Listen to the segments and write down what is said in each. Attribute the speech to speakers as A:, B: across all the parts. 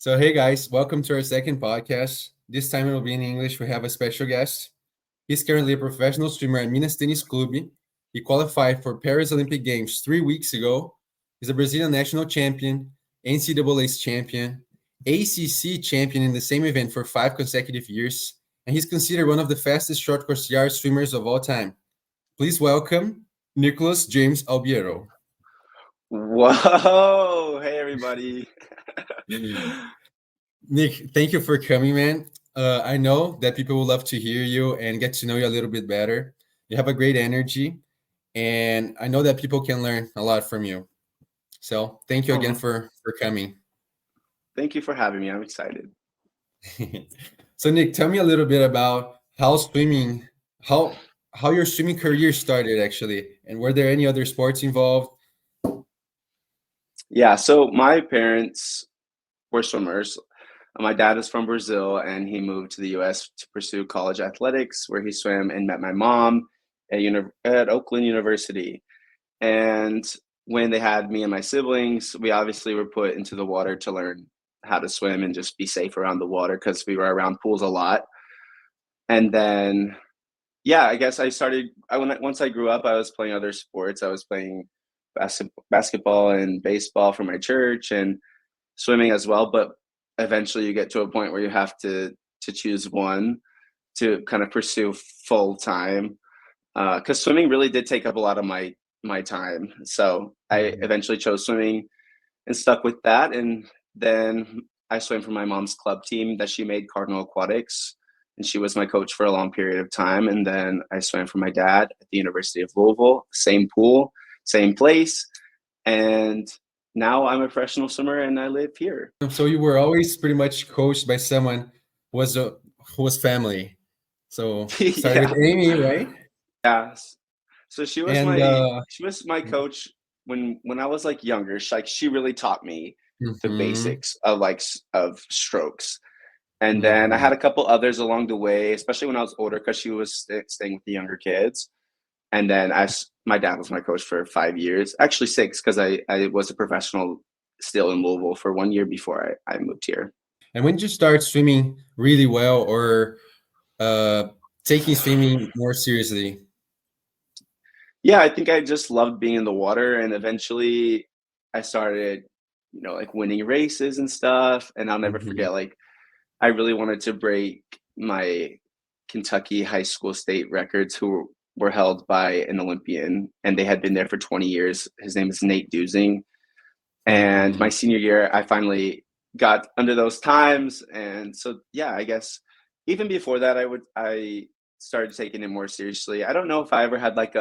A: So, hey guys, welcome to our second podcast. This time it will be in English. We have a special guest. He's currently a professional swimmer at Minas Tênis Clube. He qualified for Paris Olympic Games 3 weeks ago. He's a Brazilian national champion, NCAA's champion, ACC champion in the same event for 5 consecutive years, and he's considered one of the fastest short course yard swimmers of all time. Please welcome Nicholas James Albiero.
B: Whoa! Hey, everybody.
A: Nick, thank you for coming, man. I know that people would love to hear you and get to know you a little bit better. You have a great energy, and I know that people can learn a lot from you. So thank you again
B: Oh,
A: for coming.
B: thank you for having me. I'm excited.
A: So Nick, tell me a little bit about how your swimming career started actually, and were there any other sports involved?
B: Yeah, so my parents were swimmers. My dad is from Brazil, and he moved to the US to pursue college athletics, where he swam and met my mom at Oakland University. And when they had me and my siblings, we obviously were put into the water to learn how to swim and just be safe around the water because we were around pools a lot. And then yeah, I guess once I grew up, I was playing other sports. I was playing basketball and baseball for my church and swimming as well. But eventually, you get to a point where you have to choose one to kind of pursue full time. Because swimming really did take up a lot of my time. So I
A: Mhm.
B: eventually chose swimming and stuck with that. And then I swam for my mom's club team that she made, Cardinal Aquatics, and she was my coach for a long period of time. And then I swam for my dad at the University of Louisville, same pool, same place. And now I'm a professional swimmer and I live here.
A: So you were always pretty much coached by someone who was family. So started with
B: Yeah.
A: Amy, right?
B: Yeah. So she was
A: And
B: my coach when I was like younger. She really taught me the
A: mhm,
B: basics of of strokes. And then I
A: mhm.
B: had a couple others along the way, especially when I was older, because she was staying with the younger kids. And then my dad was my coach for 5 years, actually six, because I was a professional still in Louisville for 1 year before I moved here.
A: And when did you start swimming really well, or uh, taking swimming more seriously?
B: Yeah, I think I just loved being in the water, and eventually I started, like winning races and stuff. And I'll never
A: Mhm.
B: forget, like I really wanted to break my Kentucky high school state records, who were held by an Olympian, and they had been there for 20 years. His name is Nate Dusing. And my
A: Mhm.
B: senior year, I finally got under those times. And so, yeah, I guess even before that, I started taking it more seriously. I don't know if I ever had like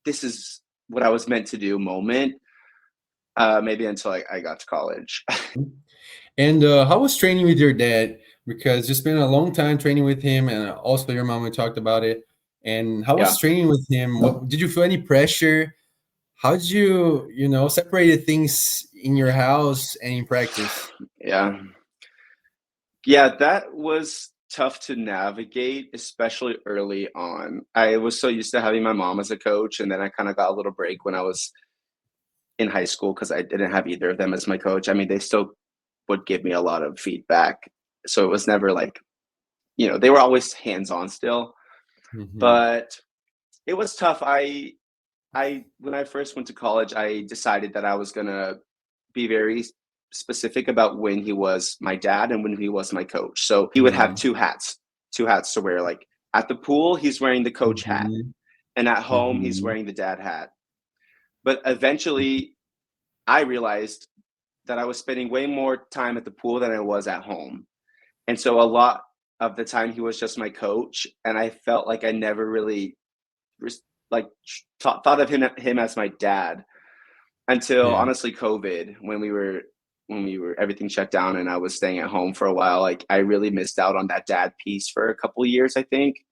B: this is what I was meant to do moment, maybe until I got to college.
A: And how was training with your dad? Because you spent a long time training with him, and also your mom. We talked about it. And how was
B: Yeah.
A: training with him? Did you feel any pressure? How did you separated things in your house and in practice?
B: Yeah. Yeah, that was tough to navigate, especially early on. I was so used to having my mom as a coach, and then I kind of got a little break when I was in high school because I didn't have either of them as my coach. I mean, they still would give me a lot of feedback. So it was never like, they were always hands-on still,
A: Mhm.
B: but it was tough. I when I first went to college, I decided that I was gonna be very specific about when he was my dad and when he was my coach. So he would have
A: Mhm.
B: two hats to wear. Like at the pool, he's wearing the coach hat,
A: Mhm.
B: and at home, he's
A: Mhm.
B: wearing the dad hat. But eventually, I realized that I was spending way more time at the pool than I was at home. And so a lot of the time he was just my coach, and I felt like I never really like thought of him as my dad until
A: Yeah.
B: honestly COVID, when we were everything shut down and I was staying at home for a while. Like I really missed out on that dad piece for a couple of years, I think.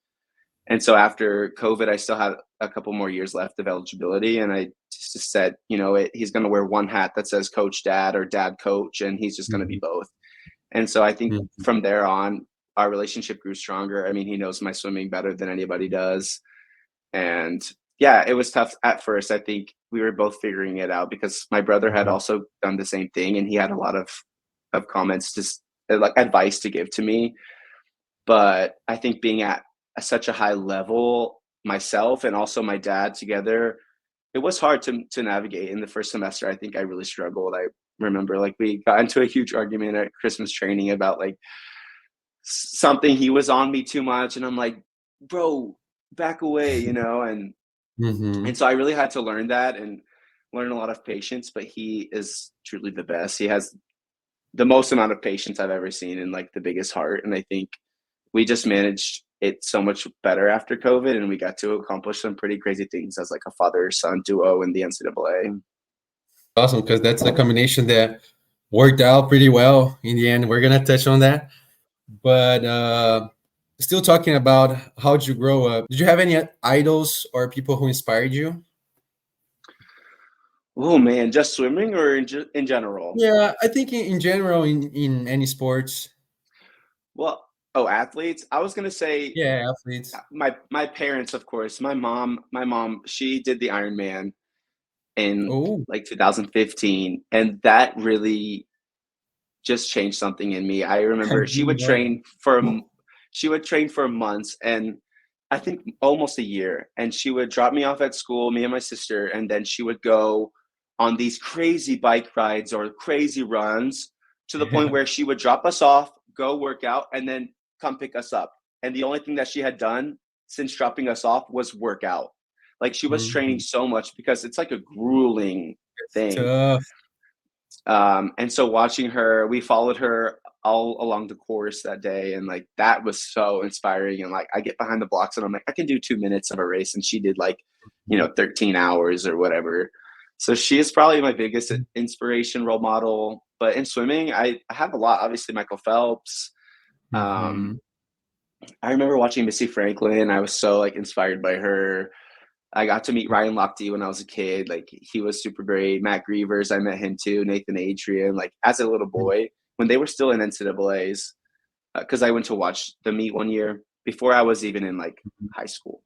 B: And so after COVID, I still had a couple more years left of eligibility, and I just said, he's going to wear one hat that says coach dad or dad coach, and he's just going to be
A: Mhm.
B: both. And so I think
A: Mhm.
B: from there on, our relationship grew stronger. I mean, he knows my swimming better than anybody does. And yeah, it was tough at first. I think we were both figuring it out because my brother had
A: Mhm.
B: also done the same thing, and he had a lot of of comments, just like advice to give to me. But I think being at such a high level myself and also my dad together, it was hard to navigate in the first semester. I think I really struggled. I remember like we got into a huge argument at Christmas training about like something. He was on me too much, and I'm like, bro, back away, and
A: Hmm.
B: so I really had to learn that and learn a lot of patience. But he is truly the best. He has the most amount of patience I've ever seen and like the biggest heart. And I think we just managed it so much better after COVID, and we got to accomplish some pretty crazy things as like a father-son duo in the NCAA.
A: Awesome, because that's a combination that worked out pretty well in the end. We're gonna touch on that, but still talking about how did you grow up? Did you have any idols or people who inspired you?
B: Oh man, just swimming or in general?
A: Yeah, I think in general, in any sports.
B: Well, oh, athletes. I was gonna say
A: Yeah, athletes.
B: my parents, of course. My mom, she did the Ironman in
A: Oh,
B: like 2015, and that really just changed something in me. I
A: I
B: remember
A: didn't know that.
B: she would train for months, and I think almost a year, and she would drop me off at school, me and my sister, and then she would go on these crazy bike rides or crazy runs to the point
A: Yeah.
B: where she would drop us off, go work out, and then come pick us up. And the only thing that she had done since dropping us off was work out. Like she was training
A: Mhm.
B: so much because it's like a grueling
A: It's
B: thing.
A: tough.
B: And so watching her, we followed her all along the course that day, and like that was so inspiring. And like I get behind the blocks, and I'm like, I can do 2 minutes of a race, and she did like, 13 hours or whatever. So she is probably my biggest inspiration, role model. But in swimming, I have a lot. Obviously, Michael Phelps. Um,
A: Mhm.
B: I remember watching Missy Franklin. I was so like inspired by her. I got to meet Ryan Lochte when I was a kid. Like he was super great. Matt Grievers, I met him too. Nathan Adrian, like as a little boy when they were still in NCAA's, because I went to watch the meet one year before I was even in like high school,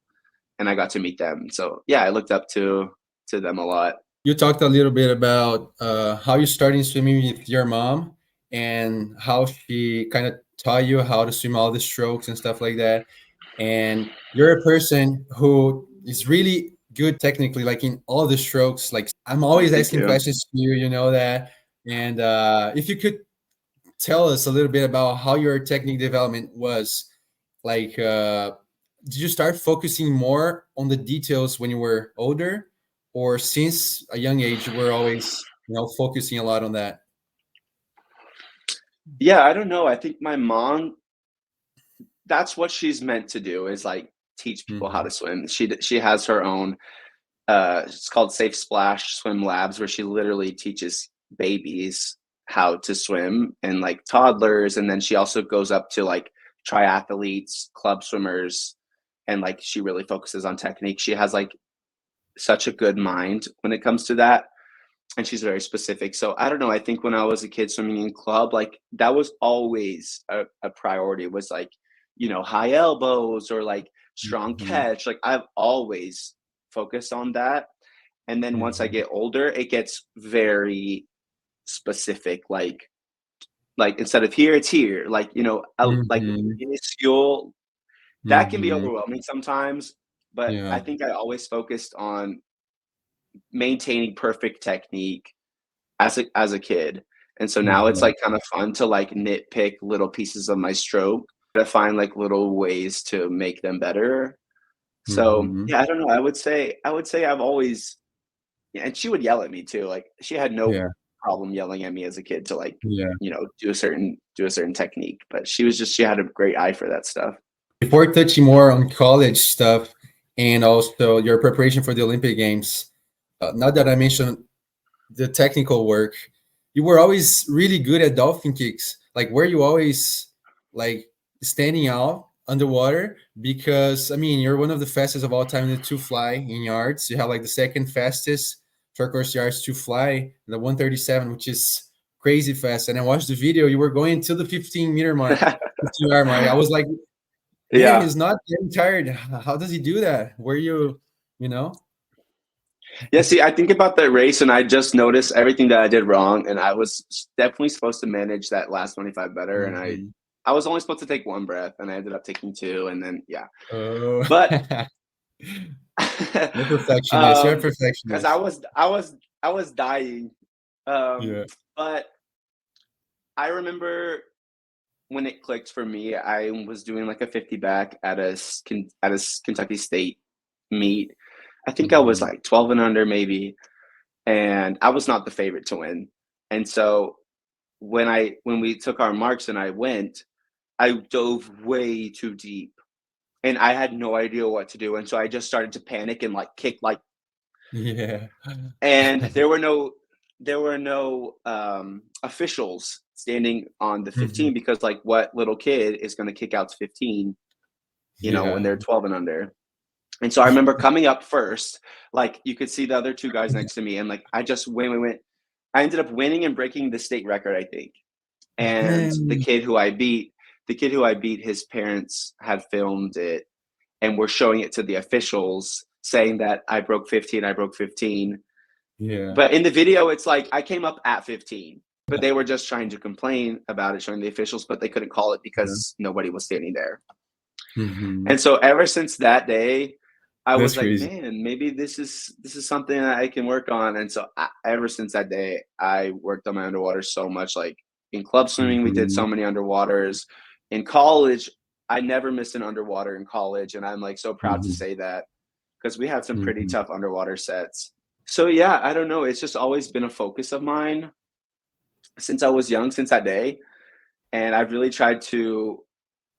B: and I got to meet them. So yeah, I looked up to them a lot.
A: You talked a little bit about how you started swimming with your mom and how she kind of taught you how to swim all the strokes and stuff like that. And you're a person who is really good technically, like in all the strokes. Like I'm
B: Oh,
A: always
B: thank
A: asking
B: you.
A: questions to you, you know that. And if you could tell us a little bit about how your technique development was, like did you start focusing more on the details when you were older, or since a young age you were always focusing a lot on that?
B: Yeah, I don't know. I think my mom, that's what she's meant to do is like teach people how
A: Hmm.
B: to swim. She has her own it's called Safe Splash Swim Labs, where she literally teaches babies how to swim and like toddlers. And then she also goes up to like triathletes, club swimmers, and like she really focuses on technique. She has like such a good mind when it comes to that. And she's very specific. So I don't know. I think when I was a kid swimming in club, like that was always a priority, was like, high elbows or like strong
A: Hmm.
B: catch. Like I've always focused on that. And then once I
A: Hmm.
B: get older, it gets very specific. Like instead of here, it's here. Like, like
A: Hmm.
B: minuscule. That can be
A: Hmm.
B: overwhelming sometimes. But I
A: Yeah.
B: think I always focused on maintaining perfect technique as a kid. And so now it's
A: Hmm.
B: like kind of fun to like nitpick little pieces of my stroke to find like little ways to make them better. So
A: Hmm.
B: yeah, I don't know. I would say I've always, yeah, and she would yell at me too. Like she had no
A: Yeah.
B: problem yelling at me as a kid to like,
A: Yeah.
B: do a certain technique. But she had a great eye for that stuff.
A: Before touching more on college stuff and also your preparation for the Olympic Games, now that I mentioned the technical work, you were always really good at dolphin kicks. Like, were you always like standing out underwater? Because I mean, you're one of the fastest of all time to fly in yards. You have like the second fastest short course yards to fly, the 137, which is crazy fast. And I watched the video. You were going to the 15-meter mark, 15-yard mark. I was like, man,
B: Yeah.
A: he's not getting tired. How does he do that? Were you, you know?
B: Yeah, see, I think about that race and I just noticed everything that I did wrong, and I was definitely supposed to manage that last 25 better, and
A: Mhm.
B: I was only supposed to take one breath, and I ended up taking two, and then yeah.
A: Oh.
B: But
A: You're a perfectionist. You're a
B: because I
A: perfectionist.
B: was I was I was dying. Um,
A: Yeah.
B: but I remember when it clicked for me, I was doing like a 50 back at Kentucky State meet. I think I was
A: Mhm.
B: like 12 and under maybe, and I was not the favorite to win. And so when we took our marks and I went, I dove way too deep and I had no idea what to do. And so I just started to panic and like kick like,
A: Yeah.
B: and there were no officials standing on the
A: Mhm.
B: 15 because like what little kid is going to kick out to 15, you know, when
A: Yeah.
B: they're 12 and under. And so I remember coming up first, like you could see the other two guys next to me, and like I just went. I ended up winning and breaking the state record, I think. And
A: Damn.
B: the kid who I beat, his parents had filmed it and were showing it to the officials, saying that I broke 15, I broke 15.
A: Yeah.
B: But in the video, it's like I came up at 15, but they were just trying to complain about it, showing the officials, but they couldn't call it
A: Yeah.
B: because nobody was standing there.
A: Mhm.
B: And so ever since that day, I
A: That's
B: was like,
A: crazy.
B: man, maybe this is something that I can work on. And so ever since that day, I worked on my underwater so much. Like in club swimming, we did so
A: Mhm.
B: many underwaters. In college, I never missed an underwater in college, and I'm like so proud to
A: Mhm.
B: say that because we had some pretty
A: Mhm.
B: tough underwater sets. So yeah, I don't know. It's just always been a focus of mine since I was young, since that day, and I've really tried to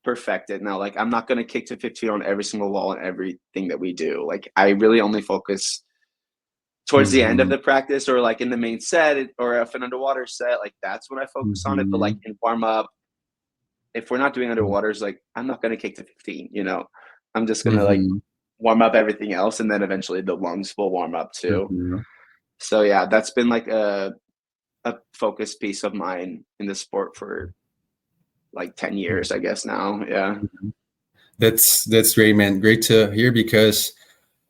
B: perfect it now. Like I'm not gonna kick to 15 on every single wall and everything that we do. Like I really only focus towards the end of
A: Mhm.
B: the practice or like in the main set or if an underwater set, like that's when I focus on it. But like
A: Mhm.
B: in warm up, if we're not doing
A: Mhm.
B: underwaters, like I'm not gonna kick to 15, you know. I'm just gonna like
A: Mhm.
B: warm up everything else and then eventually the lungs will warm up too.
A: Mhm.
B: So yeah, that's been like a focus piece of mine in the sport for like 10 years, I guess now. Yeah.
A: Mhm. That's great, man. Great to hear because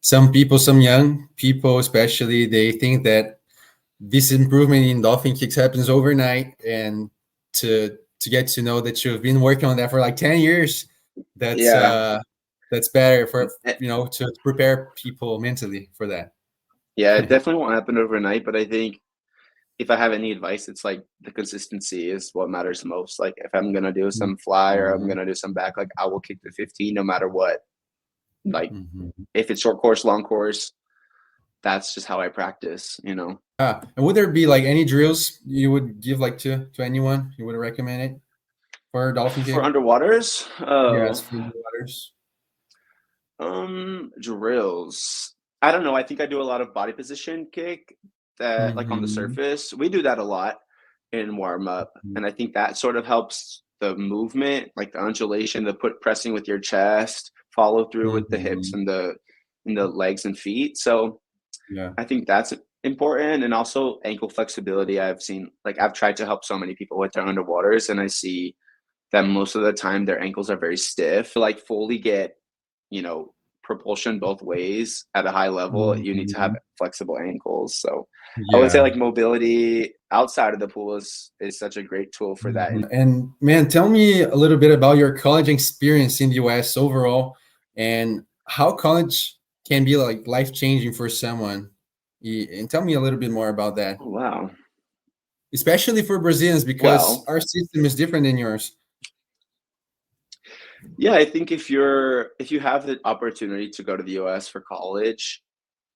A: some people, some young people especially, they think that this improvement in dolphin kicks happens overnight, and to get to know that you've been working on that for like 10 years, that's
B: Yeah.
A: uh that's better for
B: Eh,
A: to prepare people mentally for that.
B: Yeah, it definitely won't happen overnight, but I think if I have any advice, it's like the consistency is what matters most. Like if I'm gonna do some fly or I'm
A: Mhm.
B: gonna do some back, like I will kick the 15 no matter what. Like
A: Mhm.
B: if it's short course, long course, that's just how I practice, you know.
A: And would there be like any drills you would give like to anyone you would recommend it for a dolphin
B: For
A: kick?
B: underwaters,
A: Yes, for the waters.
B: drills. I don't know. I think I do a lot of body position kick that like on the
A: Mhm.
B: surface. We do that a lot in warm up.
A: Mhm.
B: And I think that sort of helps the movement, like the undulation, the put pressing with your chest, follow through with the hips
A: Mhm.
B: and the legs and feet. So
A: Yeah.
B: I think that's important. And also ankle flexibility. I've seen like I've tried to help so many people with their underwaters and I see that most of the time their ankles are very stiff. To like fully get, you know, propulsion both ways at a high level, you need to have
A: Mhm.
B: flexible ankles. So I would say
A: Yeah.
B: like mobility outside of the pool is such a great tool for that.
A: Mhm. And man, tell me a little bit about your college experience in the US overall and how college can be like life changing for someone. And tell me a little bit more about that,
B: Oh, wow.
A: especially for Brazilians, because
B: Well,
A: our system is different than yours.
B: yeah, I think if you have the opportunity to go to the US for college,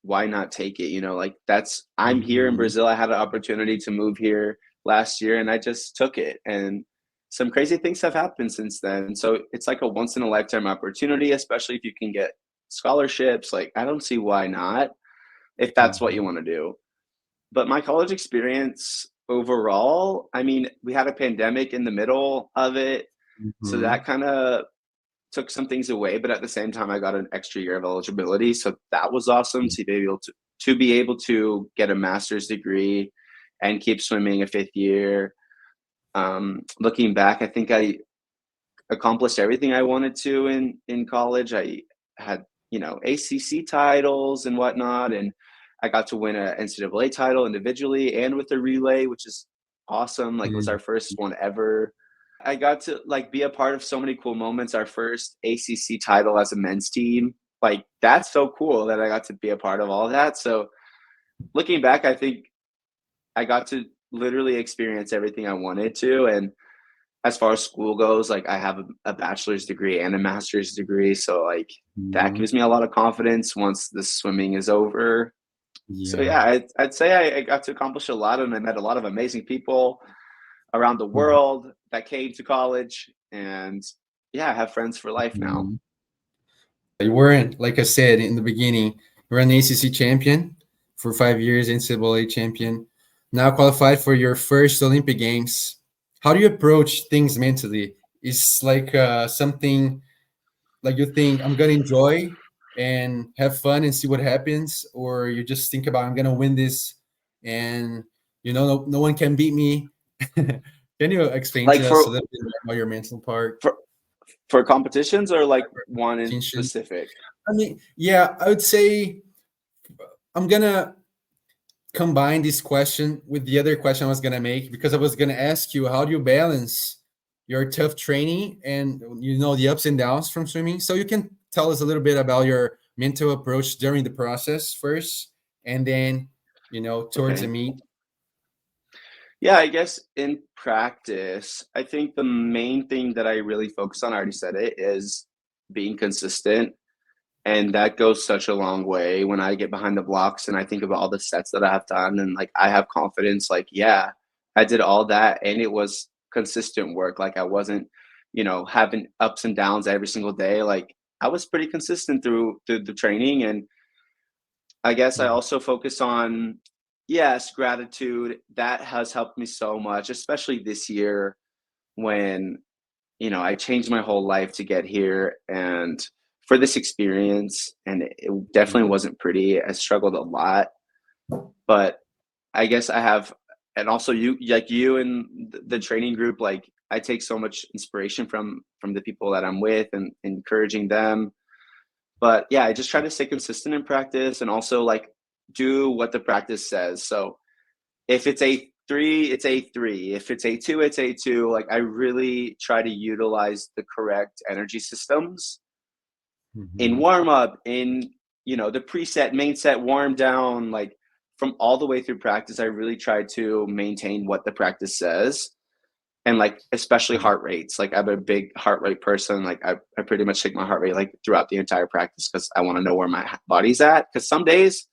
B: why not take it? You know, like that's I'm here in
A: Mhm.
B: Brazil. I had an opportunity to move here last year and I just took it. And some crazy things have happened since then. So it's like a once in a lifetime opportunity, especially if you can get scholarships. Like I don't see why not if that's what you
A: Mhm.
B: want to do. But my college experience overall, I mean, we had a pandemic in the middle of it. So
A: Mhm.
B: that kind of took some things away, but at the same time, I got an extra year of eligibility. So that was awesome to be able to get a master's degree and keep swimming a fifth year. Looking back, I think I accomplished everything I wanted to in college. I had, you know, ACC titles and whatnot, and I got to win a NCAA title individually and with the relay, which is awesome. Like, it was our first one ever. I got to like be a part of so many cool moments. Our first ACC title as a men's team. Like, that's so cool that I got to be a part of all that. So looking back, I think I got to literally experience everything I wanted to. And as far as school goes, like, I have a bachelor's degree and a master's degree. So like that gives me a lot of confidence once the swimming is over. So yeah, I'd say I got to accomplish a lot, and I met a lot of amazing people around the world that came to college, and yeah, I have friends for life now.
A: You weren't, like I said in the beginning, you're an ACC champion for 5 years, NCAA champion, now qualified for your first Olympic Games. How do you approach things mentally? Is like something like you think I'm gonna enjoy and have fun and see what happens, or you just think about I'm gonna win this, and no one can beat me. Can you explain
B: Like
A: to us a little bit about your mental part?
B: for competitions, or like one in
A: Competition.
B: specific?
A: I mean, yeah, I would say I'm gonna combine this question with the other question I was gonna make, because I was gonna ask you how do you balance your tough training and the ups and downs from swimming. So you can tell us a little bit about your mental approach during the process first, and then towards the
B: Okay.
A: meet.
B: Yeah, I guess in practice, I think the main thing that I really focus on, I already said it, is being consistent. And that goes such a long way when I get behind the blocks and I think about all the sets that I have done, and like I have confidence, like, yeah, I did all that and it was consistent work. Like, I wasn't, having ups and downs every single day. Like, I was pretty consistent through the training. And I guess I also focus on, yes, gratitude. That has helped me so much, especially this year when, I changed my whole life to get here and for this experience. And it definitely wasn't pretty. I struggled a lot, but I guess I have, and also you and the training group, like, I take so much inspiration from the people that I'm with and encouraging them. But yeah, I just try to stay consistent in practice and also like do what the practice says. So if it's A3, it's A3. If it's A2, it's A2. Like, I really try to utilize the correct energy systems in warm up, in the preset, main set, warm down, like from all the way through practice. I really try to maintain what the practice says. And like, especially heart rates. Like, I'm a big heart rate person. Like, I pretty much take my heart rate like throughout the entire practice, because I want to know where my body's at. Because some days,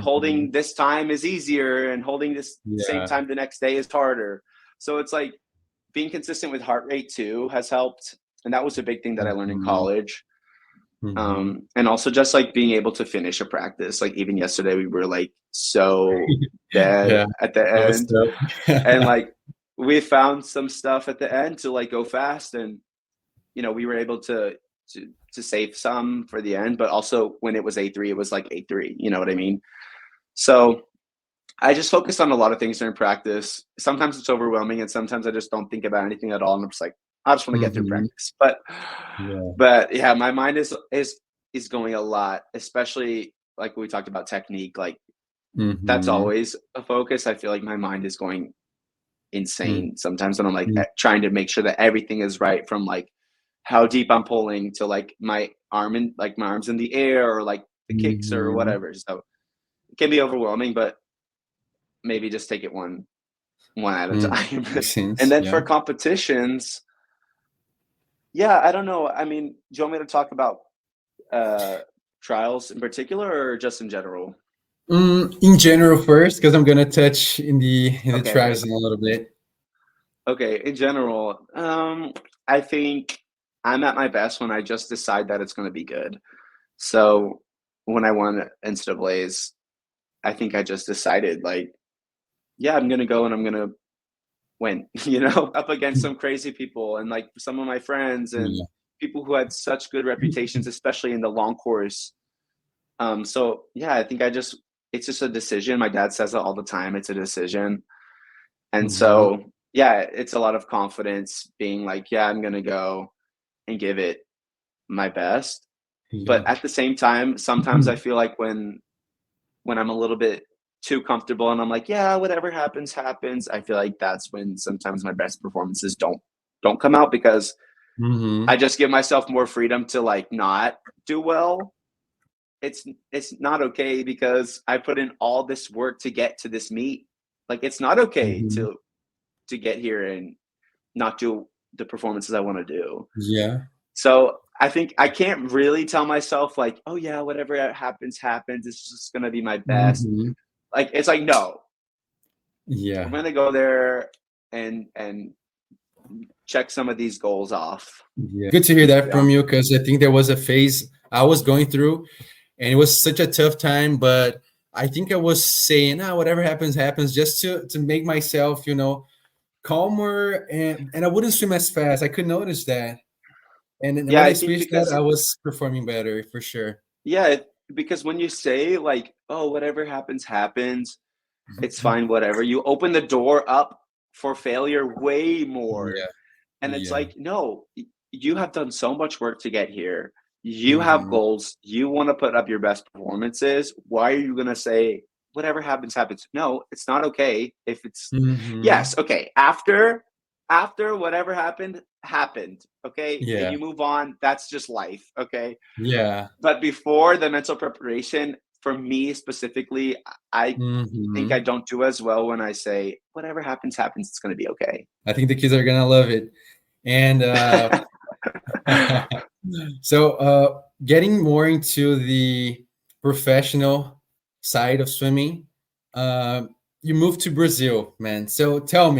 B: holding this time is easier and holding this same time the next day is harder. So it's like being consistent with heart rate too has helped. And that was a big thing that I learned in college. And also just like being able to finish a practice. Like, even yesterday we were like so dead at the end. And like, we found some stuff at the end to like go fast, and we were able to save some for the end. But also when it was A3, it was like A3, you know what I mean? So I just focus on a lot of things during practice. Sometimes it's overwhelming, and sometimes I just don't think about anything at all, and I'm just like, I just want to get through practice. But yeah, my mind is going a lot, especially like we talked about technique. Like, that's always a focus. I feel like my mind is going insane sometimes, and I'm like trying to make sure that everything is right, from like how deep I'm pulling to like my arms in the air, or like the kicks or whatever. So it can be overwhelming, but maybe just take it one at a time. And then for competitions, yeah, I don't know. I mean, do you want me to talk about trials in particular, or just in general?
A: In general first, because I'm gonna touch in the
B: Okay.
A: trials in a little bit.
B: Okay, in general, I think I'm at my best when I just decide that it's going to be good. So when I won NCAA's, I think I just decided, like, yeah, I'm going to go and I'm going to win, up against some crazy people and like some of my friends and people who had such good reputations, especially in the long course. So yeah, I think it's just a decision. My dad says it all the time. It's a decision. And so, yeah, it's a lot of confidence being like, yeah, I'm going to go and give it my best. But at the same time, sometimes I feel like when when I'm a little bit too comfortable and I'm like, yeah, whatever happens, happens. I feel like that's when sometimes my best performances don't come out, because I just give myself more freedom to like not do well. It's not okay because I put in all this work to get to this meet. Like, it's not okay to get here and not do the performances I want to do.
A: Yeah.
B: So I think I can't really tell myself like, oh yeah, whatever happens, happens. It's just gonna be my best. Like, it's like, no,
A: Yeah.
B: I'm gonna go there and check some of these goals off.
A: Yeah. Good to hear that from you, because I think there was a phase I was going through and it was such a tough time, but I think I was saying, whatever happens, happens, just to make myself, calmer, and I wouldn't swim as fast. I could notice that. And then
B: Yeah,
A: when I
B: I think
A: switched that,
B: because
A: I was performing better for sure.
B: yeah, because when you say like, oh, whatever happens, happens, it's fine, whatever, you open the door up for failure way more.
A: Yeah.
B: And it's
A: Yeah.
B: like, no, you have done so much work to get here. You have
A: Mhm.
B: goals. You want to put up your best performances. Why are you going to say whatever happens, happens? No, it's not okay. If it's,
A: Mhm.
B: yes, okay. After whatever happened, happened. Okay. And
A: Yeah.
B: you move on. That's just life. Okay.
A: Yeah.
B: But before the mental preparation, for me specifically, I think I
A: Mhm.
B: don't do as well when I say whatever happens, happens. It's going to be okay.
A: I think the kids are gonna love it. And so, getting more into the professional side of swimming, uh, you moved to Brazil, man. So tell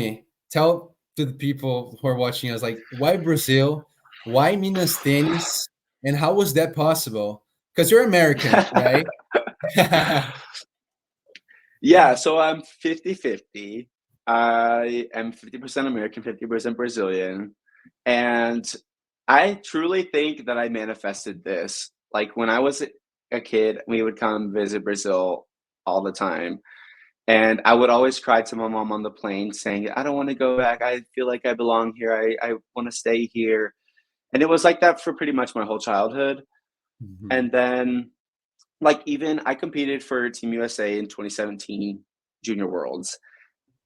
A: to the people who are watching us, like, why Brazil? Why Minas Tênis? And how was that possible? Because you're American, right?
B: Yeah, so I'm 50-50. I am 50% American, 50% Brazilian. And I truly think that I manifested this. Like, when I was a kid, we would come visit Brazil all the time. And I would always cry to my mom on the plane saying, I don't want to go back. I feel like I belong here. I want to stay here. And it was like that for pretty much my whole childhood.
A: Mhm.
B: And then, like, even I competed for Team USA in 2017 Junior Worlds.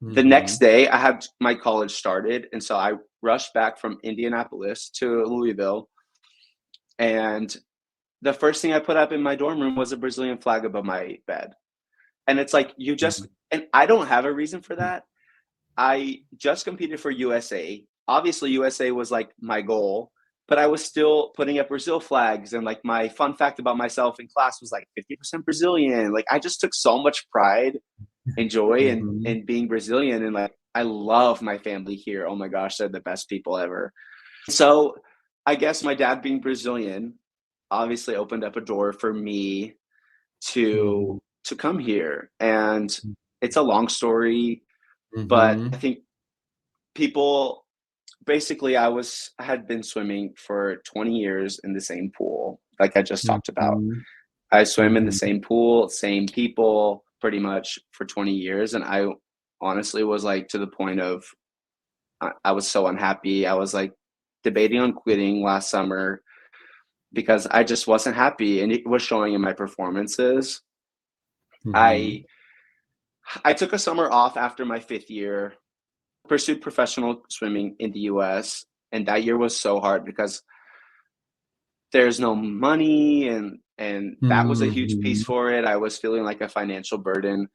B: The next
A: Mhm.
B: day, I had my college started, and so I rushed back from Indianapolis to Louisville. And the first thing I put up in my dorm room was a Brazilian flag above my bed. And it's like, you just, and I don't have a reason for that. I just competed for USA. Obviously, USA was like my goal, but I was still putting up Brazil flags. And like, my fun fact about myself in class was like 50% Brazilian. Like, I just took so much pride and joy
A: Mhm.
B: in being Brazilian. And like, I love my family here. Oh my gosh, they're the best people ever. So I guess my dad being Brazilian obviously opened up a door for me
A: Mhm.
B: to come here. And it's a long story, but I
A: Mhm.
B: think people, basically, I had been swimming for 20 years in the same pool, like I just talked about.
A: Mhm.
B: I swim in the
A: Mhm.
B: same pool, same people, pretty much for 20 years. And I honestly was like, to the point of, I was so unhappy. I was like debating on quitting last summer because I just wasn't happy, and it was showing in my performances. I
A: Mhm.
B: I took a summer off after my 5th year, pursued professional swimming in the US, and that year was so hard because there's no money, and that was a huge piece
A: Mhm.
B: for it. I was feeling like a financial burden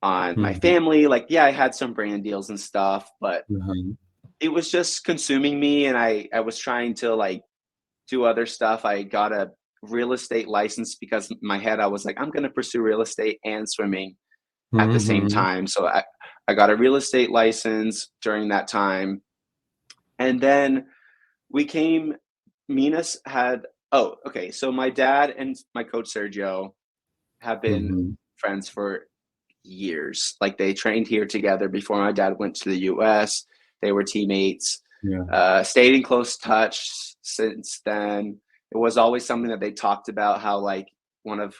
B: on my
A: Mhm.
B: family. Like, yeah, I had some brand deals and stuff, but
A: Mhm.
B: it was just consuming me, and I was trying to like do other stuff. I got a real estate license because in my head I was like, I'm going to pursue real estate and swimming at the same
A: Mhm.
B: time. So I got a real estate license during that time. And then we came, Minas had, oh, okay. So my dad and my coach Sergio have been
A: Mhm.
B: friends for years. Like, they trained here together before my dad went to the US. They were teammates,
A: Yeah.
B: stayed in close touch since then. It was always something that they talked about, how like one of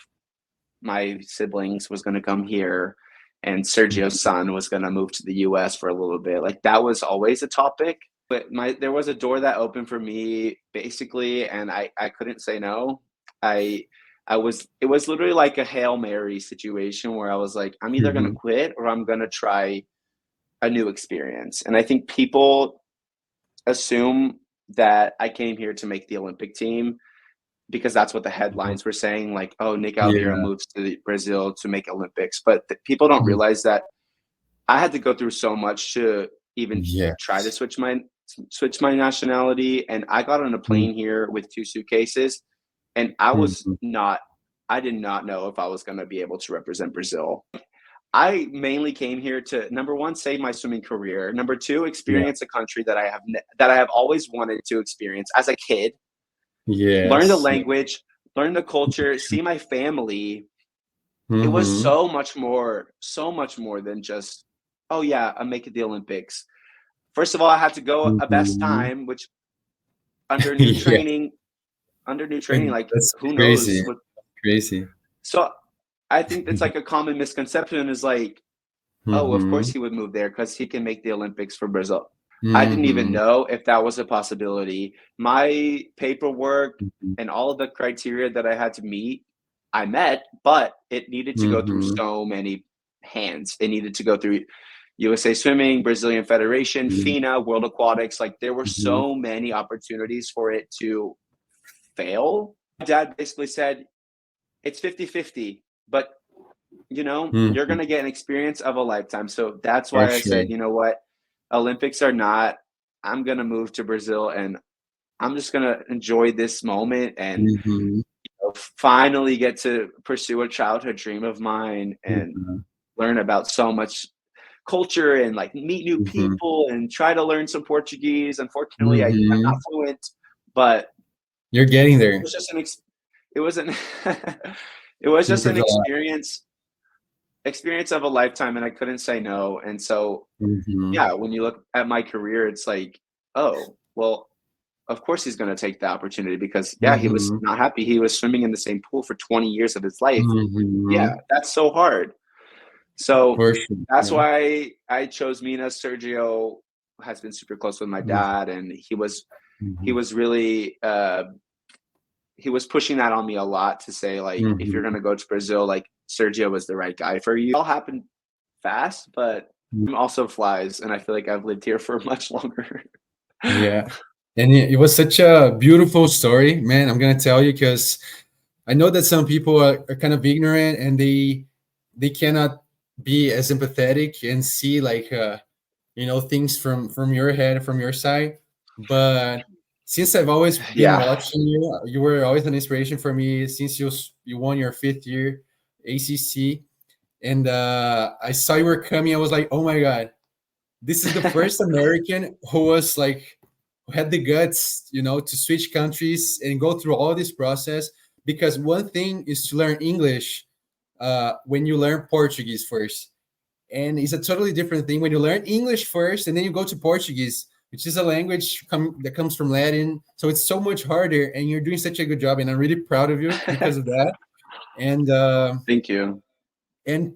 B: my siblings was going to come here and Sergio's
A: Mhm.
B: son was going to move to the US for a little bit. Like, that was always a topic. But there was a door that opened for me basically, and I couldn't say no. I it was literally like a Hail Mary situation where I was like, I'm either going to
A: Mhm.
B: quit or I'm going to try a new experience. And I think people assume that I came here to make the Olympic team because that's what the
A: Mhm.
B: headlines were saying, like, oh, Nick Alvira
A: Yeah.
B: moves to Brazil to make Olympics. But people don't
A: Mm.
B: realize that I had to go through so much to even try to
A: Yes.
B: switch my nationality. And I got on a
A: Mm.
B: plane here with 2 suitcases, and
A: Mhm.
B: I did not know if I was gonna be able to represent Brazil. I mainly came here to, number 1, save my swimming career. Number 2,
A: Yeah.
B: experience a country that I have always wanted to experience as a kid, learn the
A: Yes. Yeah.
B: language, learn the culture, see my family. It was
A: Mhm.
B: so much more than just, "Oh, yeah, I'm making the Olympics." First of all, I had to go a best
A: Mhm.
B: time, which under new
A: Yeah.
B: training like,
A: That's
B: who knows
A: crazy.
B: what.
A: Crazy.
B: So, I think it's like a common misconception is like, "Oh, of course
A: Mhm.
B: he would move there because he can make the Olympics for Brazil." I didn't even
A: Mhm.
B: know if that was a possibility. My paperwork
A: Mhm.
B: and all of the criteria that I had to meet, I met, but it needed to go through
A: Mhm.
B: so many hands. It needed to go through USA Swimming, Brazilian Federation,
A: Mhm.
B: FINA, World Aquatics. Like there were
A: Mhm.
B: so many opportunities for it to fail. My dad basically said, it's 50-50, but you're
A: Mhm.
B: going to get an experience of a lifetime. So that's
A: For
B: why I
A: sure.
B: said, you know what? Olympics or not, I'm going to move to Brazil and I'm just going to enjoy this moment and
A: Mhm.
B: finally get to pursue a childhood dream of mine and
A: Mhm.
B: learn about so much culture and like meet new
A: Mhm.
B: people and try to learn some Portuguese. Unfortunately, I'm not
A: Mhm.
B: fluent, but
A: You're getting
B: it
A: there.
B: was just it was an it was
A: You
B: just an
A: improved a lot.
B: experience of a lifetime, and I couldn't say no. And so,
A: Mhm.
B: yeah, when you look at my career, it's like, oh, well, of course he's going to take the opportunity because, yeah, he was
A: Mhm.
B: not happy. He was swimming in the same pool for 20 years of his life. Yeah,
A: Mhm.
B: that's so hard. So
A: For sure.
B: that's
A: Yeah.
B: why I chose Mina. Sergio has been super close with my
A: Mhm.
B: dad, and he
A: Mhm.
B: was really he was pushing that on me a lot to say like, if you're
A: Mhm.
B: gonna go to Brazil, like Sergio was the right guy for you. It all happened fast, but
A: Mhm.
B: time also flies, and I feel like I've lived here for much longer.
A: Yeah. And it was such a beautiful story, man. I'm gonna tell you because I know that some people are kind of ignorant and they cannot be as empathetic and see like things from your head, from your side. But since I've always been
B: Yeah,
A: watching you, you were always an inspiration for me since you won your fifth year ACC, and I saw you were coming. I was like, oh my god, this is the first American who was like who had the guts, to switch countries and go through all this process. Because one thing is to learn English when you learn Portuguese first, and it's a totally different thing when you learn English first and then you go to Portuguese, which is a language that comes from Latin. So it's so much harder, and you're doing such a good job, and I'm really proud of you because of that. And
B: thank you.
A: and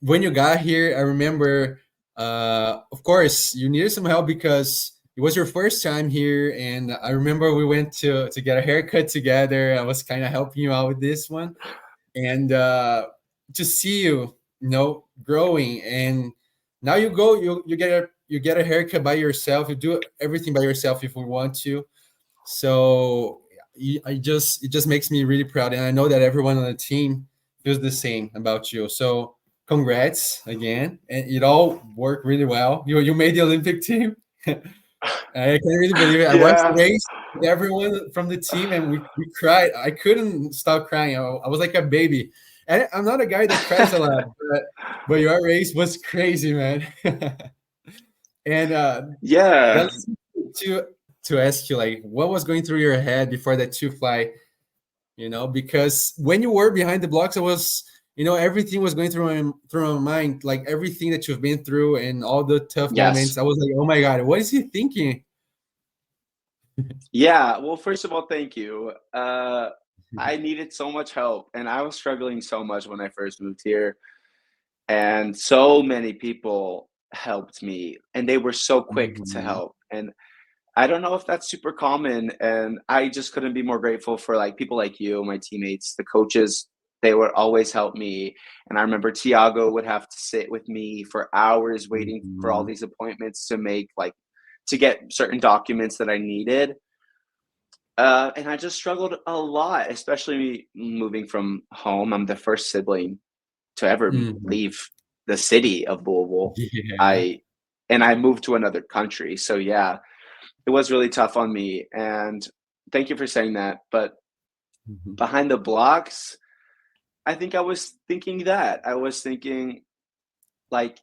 A: when you got here, I remember, of course, you needed some help because it was your first time here, and I remember we went to get a haircut together. I was kind of helping you out with this one, and to see you, growing, and now you get a haircut by yourself. You do everything by yourself if we want to. So it just makes me really proud, and I know that everyone on the team feels the same about you. So congrats again, and it all worked really well. You made the Olympic team. I can't really believe it. I watched the
B: Yeah,
A: race with everyone from the team, and we cried. I couldn't stop crying. I was like a baby. And I'm not a guy that cries a lot, but your race was crazy, man. And that
B: yeah,
A: leads me to ask you, like, what was going through your head before that two fly? Because when you were behind the blocks, it was, everything was going through my mind, like everything that you've been through and all the tough moments.
B: yes.
A: I was like, oh my god, what is he thinking?
B: Yeah, well, first of all, thank you. I needed so much help, and I was struggling so much when I first moved here, and so many people helped me, and they were so quick to
A: Mhm.
B: help. And I don't know if that's super common, and I just couldn't be more grateful for like people like you, my teammates, the coaches. They would always help me. And I remember Tiago would have to sit with me for hours waiting for all
A: Mhm.
B: these appointments to make like to get certain documents that I needed. And I just struggled a lot, especially moving from home. I'm the first sibling to ever
A: Mhm.
B: leave the city of Louisville.
A: Yeah.
B: I moved to another country. So yeah, it was really tough on me. And thank you for saying that. But
A: Mhm.
B: behind the blocks, I think I was thinking that. I was thinking like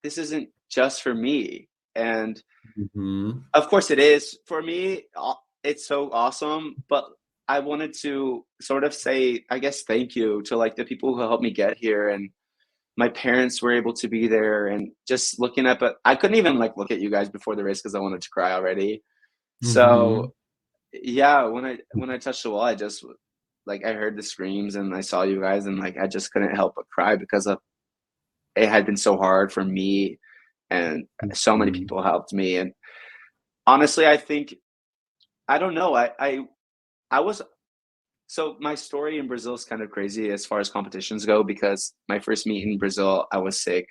B: this isn't just for me. And
A: Mhm.
B: of course it is for me. It's so awesome, but I wanted to sort of say, I guess, thank you to like the people who helped me get here, and my parents were able to be there, and just looking up at I couldn't even like look at you guys before the race because I wanted to cry already. So
A: Mhm.
B: yeah, when I touched the wall, I just like I heard the screams and I saw you guys, and like I just couldn't help but cry because of it had been so hard for me, and so many
A: Mhm.
B: people helped me. And honestly, I think I don't know. I was so my story in Brazil is kind of crazy as far as competitions go because my first meet in Brazil, I was sick.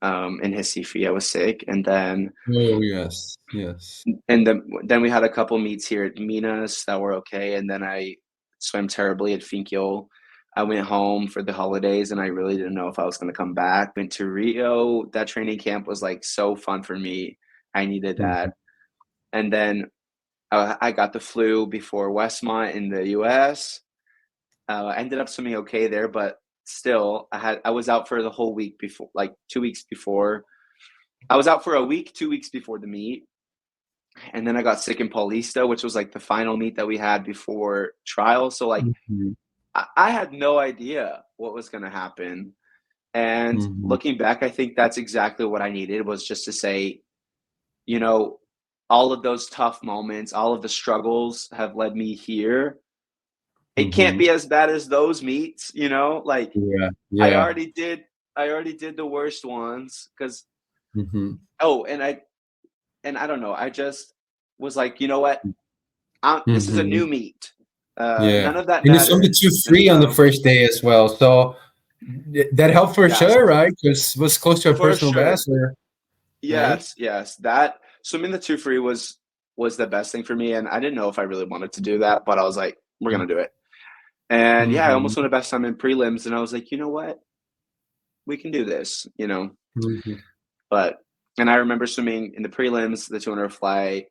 B: In Recife, I was sick, and then
A: Oh, yes. Yes.
B: then we had a couple meets here at Minas that were okay, and then I swam terribly at Finkyo. I went home for the holidays, and I really didn't know if I was going to come back. Went to Rio. That training camp was like so fun for me. I needed
A: Mhm.
B: that, and then I got the flu before Westmont in the U.S. I ended up swimming okay there, but still, I was out for the whole week before, like 2 weeks before. I was out for a week, 2 weeks before the meet, and then I got sick in Paulista, which was like the final meet that we had before trials. So like
A: Mhm.
B: I had no idea what was going to happen. And
A: Mhm.
B: looking back, I think that's exactly what I needed was just to say, you know, all of those tough moments, all of the struggles have led me here. It can't
A: Mhm.
B: be as bad as those meets, like
A: Yeah.
B: I
A: Yeah.
B: already did I already did the worst ones cuz
A: Mhm.
B: oh, and I don't know, I just was like, "You know what? This is a new
A: Mhm.
B: meet.
A: Yeah.
B: None of that
A: And you swam the
B: mattered."
A: two
B: And
A: free on the
B: so,
A: first day as well. So that helped for
B: yes,
A: sure, right? Because it was close to a
B: for
A: personal
B: sure.
A: best, or right?
B: Yes, yes. That swimming the 2 free was the best thing for me, and I didn't know if I really wanted to do that, but I was like, "We're gonna do it." And yeah, I
A: Mhm.
B: almost won the best time in prelims, and I was like, "You know what? We can do this."
A: Mhm.
B: But and I remember swimming in the prelims, the 200 fly.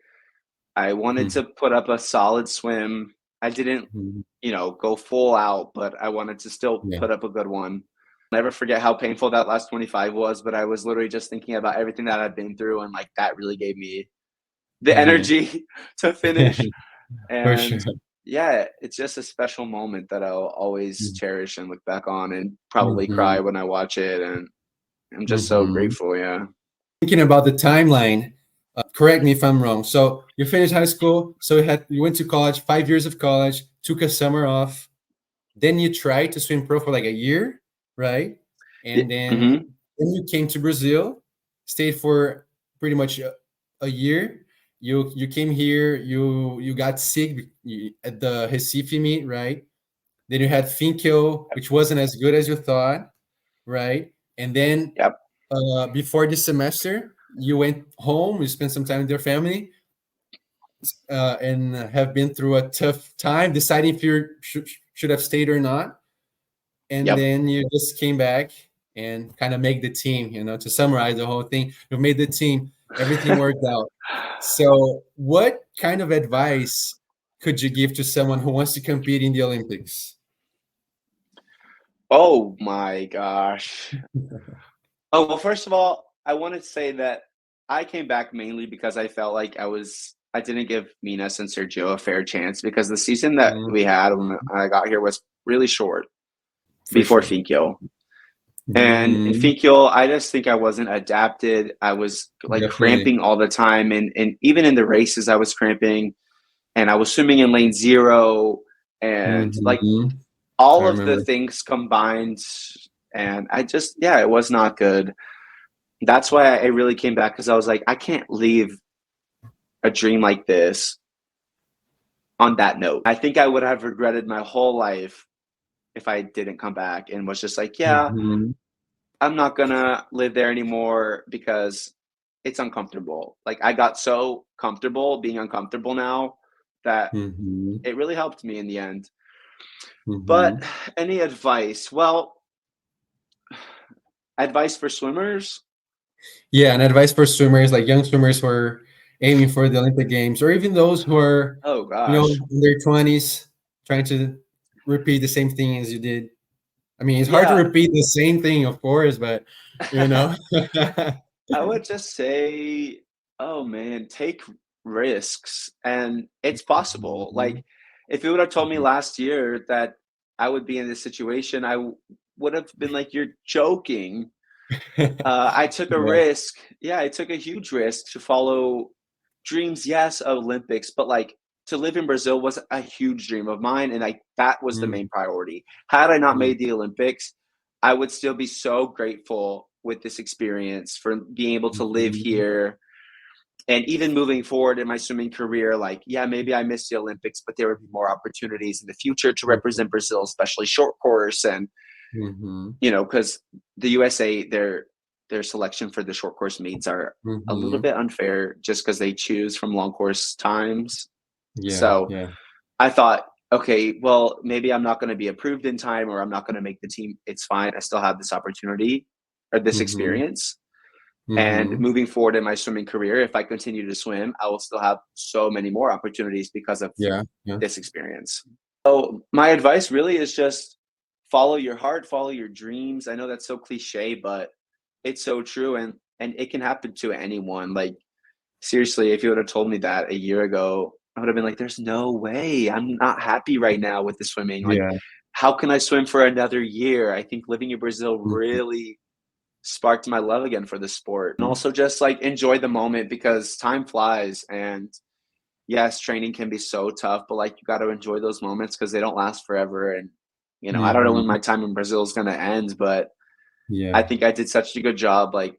B: I wanted
A: Mhm.
B: to put up a solid swim. I didn't,
A: Mhm.
B: go full out, but I wanted to still
A: Yeah.
B: put up a good one. Never forget how painful that last 25 was, but I was literally just thinking about everything that I've been through, and like that really gave me the
A: Mhm.
B: energy to finish.
A: For sure.
B: And yeah, it's just a special moment that I'll always
A: Mhm.
B: cherish and look back on and probably cry
A: Mhm.
B: when I watch it. And I'm just so
A: Mhm.
B: grateful. Yeah.
A: Thinking about the timeline, correct me if I'm wrong. So you finished high school, so you went to college, 5 years of college, took a summer off, then you tried to swim pro for like a year, right?
B: Yeah.
A: And
B: Hmm.
A: then you came to Brazil, stayed for pretty much a year. You came here, you got sick at the Recife meet, right? Then you had Finkyo, which wasn't as good as you thought, right? And then
B: Yep.
A: before this semester, you went home, you spent some time with your family, and have been through a tough time deciding if you should have stayed or not. And
B: Yep.
A: then you just came back and kind of make the team, to summarize the whole thing. You made the team, everything worked out. So, what kind of advice could you give to someone who wants to compete in the Olympics?
B: Oh my gosh. Oh, well, first of all, I want to say that I came back mainly because I felt like I didn't give Minas and Sergio a fair chance because the season that
A: Mhm.
B: we had when I got here was really short
A: For
B: before
A: sure.
B: Finkyo. And in
A: Mhm.
B: Finkyo, I just think I wasn't adapted. I was like
A: Definitely.
B: cramping all the time. And even in the races, I was cramping, and I was swimming in lane zero, and like
A: Mhm. I
B: all of the
A: remember.
B: things combined. And yeah, it was not good. That's why I really came back because I was like, I can't leave a dream like this on that note. I think I would have regretted my whole life if I didn't come back and was just like, yeah,
A: Mhm.
B: I'm not gonna live there anymore because it's uncomfortable. Like I got so comfortable being uncomfortable now that
A: Mhm.
B: it really helped me in the end. But
A: Mhm.
B: any advice? Well, advice for swimmers?
A: Yeah, and advice for swimmers, like young swimmers who are aiming for the Olympic Games, or even those who are,
B: Oh
A: you know,
B: gosh.
A: in their 20s, trying to repeat the same thing as you did. I mean, it's hard to
B: Yeah.
A: repeat the same thing, of course, but you know.
B: I would just say, oh man, take risks and it's possible.
A: Mhm.
B: Like if you would have told me
A: Mhm.
B: last year that I would be in this situation, would have been like, you're joking. I took a
A: Yeah.
B: risk. Yeah, I took a huge risk to follow dreams, yes, Olympics, but like to live in Brazil was a huge dream of mine. And like that was the
A: Mhm.
B: main priority. Had I not
A: Mhm.
B: made the Olympics, I would still be so grateful with this experience for being able to live
A: Mhm.
B: here. And even moving forward in my swimming career, like, yeah, maybe I missed the Olympics, but there would be more opportunities in the future to
A: Mhm.
B: represent Brazil, especially short course. And
A: Mhm.
B: because the USA, their selection for the short course meets are a little
A: Mhm.
B: bit unfair just because they choose from long course times.
A: Yeah,
B: So
A: yeah.
B: I thought, okay, well, maybe I'm not going to be approved in time or I'm not going to make the team. It's fine. I still have this opportunity or this
A: Mhm.
B: experience. And
A: Mhm.
B: moving forward in my swimming career, if I continue to swim, I will still have so many more opportunities because of
A: Yeah, yeah.
B: this experience. So my advice really is just follow your heart, follow your dreams. I know that's so cliche, but it's so true and it can happen to anyone. Like seriously, if you would have told me that a year ago, I would have been like, there's no way. I'm not happy right now with the swimming. Like,
A: Yeah.
B: how can I swim for another year? I think living in Brazil
A: Mhm.
B: really sparked my love again for the sport. And also just like enjoy the moment because time flies and yes, training can be so tough, but like you got to enjoy those moments because they don't last forever. And I don't know when
A: Mhm.
B: my time in Brazil is going to end, but I
A: Yeah.
B: think I did such a good job, like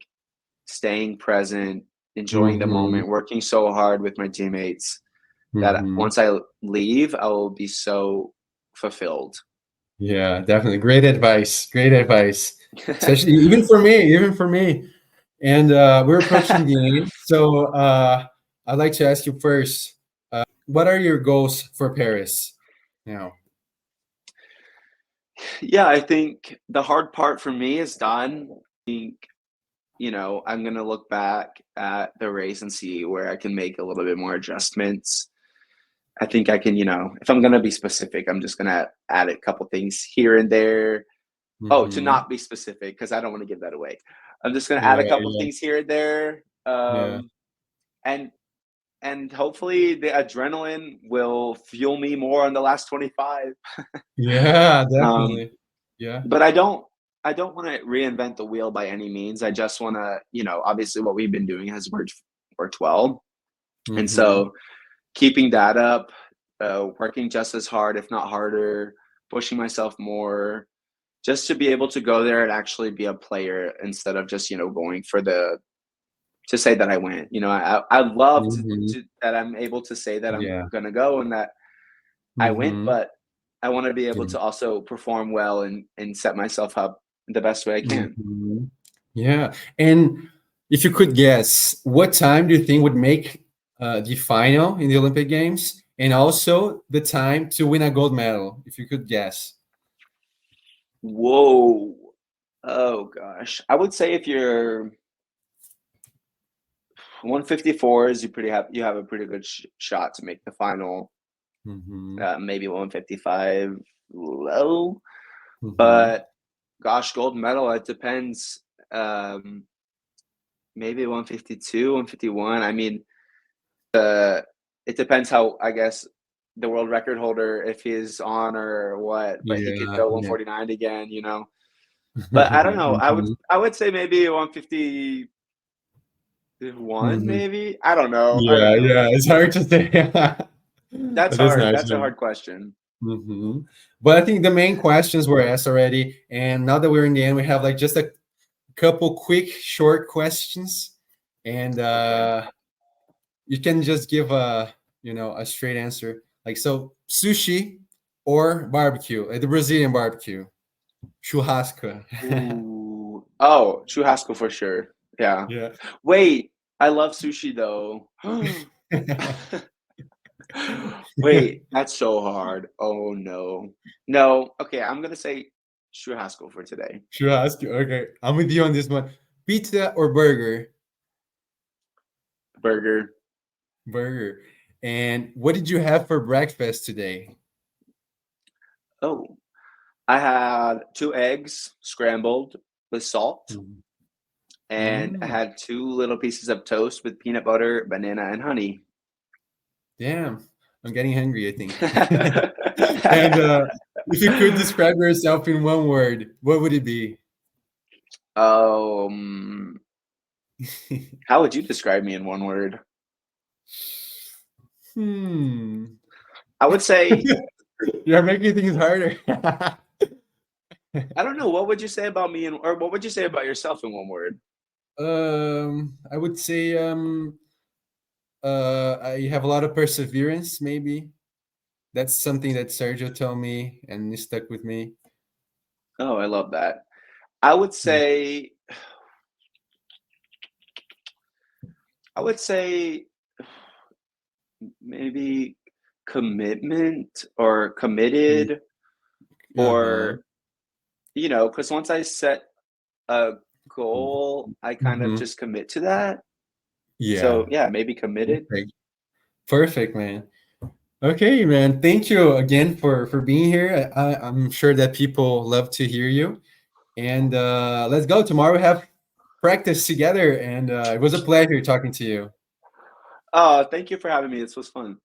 B: staying present, enjoying the
A: Mhm.
B: moment, working so hard with my teammates that
A: Mhm.
B: once I leave, I will be so fulfilled.
A: Yeah, definitely. Great advice. Great advice. Especially even for me. And we're approaching the end. So I'd like to ask you first, what are your goals for Paris now?
B: Yeah, I think the hard part for me is done. I think, I'm going to look back at the race and see where I can make a little bit more adjustments. I think I can, if I'm going to be specific, I'm just going to add a couple things here and there. Oh, to
A: Mhm.
B: not be specific, because I don't want to give that away. I'm just going to add a
A: Yeah,
B: couple
A: yeah,
B: things here and there.
A: yeah.
B: And hopefully the adrenaline will fuel me more on the last 25.
A: Yeah,
B: Um,
A: definitely. Yeah.
B: but I don't want to reinvent the wheel by any means. I just want to, obviously what we've been doing has worked well. And
A: Mhm.
B: so keeping that up, working just as hard, if not harder, pushing myself more, just to be able to go there and actually be a player instead of just, going for the to say that I went. I love
A: Mhm.
B: that I'm able to say that I'm
A: Yeah.
B: gonna go and that I went,
A: Mhm.
B: but I want to be able
A: Yeah.
B: to also perform well and set myself up the best way I can.
A: Mhm. Yeah. And if you could guess, what time do you think would make the final in the Olympic Games, and also the time to win a gold medal, if you could guess?
B: Whoa. Oh gosh. I would say if you're 154s, you have a pretty good shot to make the final.
A: Mhm.
B: Maybe 155 low,
A: Mhm.
B: but gosh, gold medal. It depends. Um, Maybe 152, 151. I mean, it depends how I guess the world record holder if he's on or what, but he could
A: Yeah,
B: go
A: yeah.
B: 149 again. But I don't know.
A: Mhm.
B: I would say maybe 151,
A: Mhm.
B: maybe. I don't know. I don't
A: Yeah,
B: know.
A: yeah, it's hard to say.
B: That's
A: That is
B: hard.
A: nice.
B: That's a hard question.
A: Mhm. But I think the main questions were asked already, and now that we're in the end, we have like just a couple quick, short questions, and
B: Okay.
A: you can just give a a straight answer. Like, so sushi or barbecue, like the Brazilian barbecue, churrasco.
B: Ooh. Oh, churrasco for sure. Yeah.
A: Yeah.
B: Wait, I love sushi though. Wait, that's so hard. Oh no. No. Okay, I'm gonna say churrasco for today.
A: Churrasco. Okay, I'm with you on this one. Pizza or burger?
B: Burger.
A: Burger. And what did you have for breakfast today?
B: Oh, I had two eggs scrambled with salt,
A: Mm.
B: and I
A: Mm,
B: had two little pieces of toast with peanut butter, banana, and honey.
A: damn, I'm getting hungry, I think. And if you could describe yourself in one word, what would it be?
B: um, how would you describe me in one word?
A: Hmm.
B: I would say,
A: You're making things harder.
B: I don't know, what would you say about me or what would you say about yourself in one word?
A: I would say I have a lot of perseverance, maybe. That's something that Sergio told me and it stuck with me.
B: Oh, I love that. I would
A: Mm.
B: say, I would say maybe commitment or committed
A: Uh-huh.
B: or, because once I set a goal, I kind of
A: Mm-hmm.
B: just commit to that. So
A: Yeah.
B: yeah, maybe committed.
A: Perfect. Perfect, man. Okay, man. Thank you again for being here. I'm sure that people love to hear you. And let's go. Tomorrow we have practice together. And it was a pleasure talking to you.
B: Oh, thank you for having me. This was fun.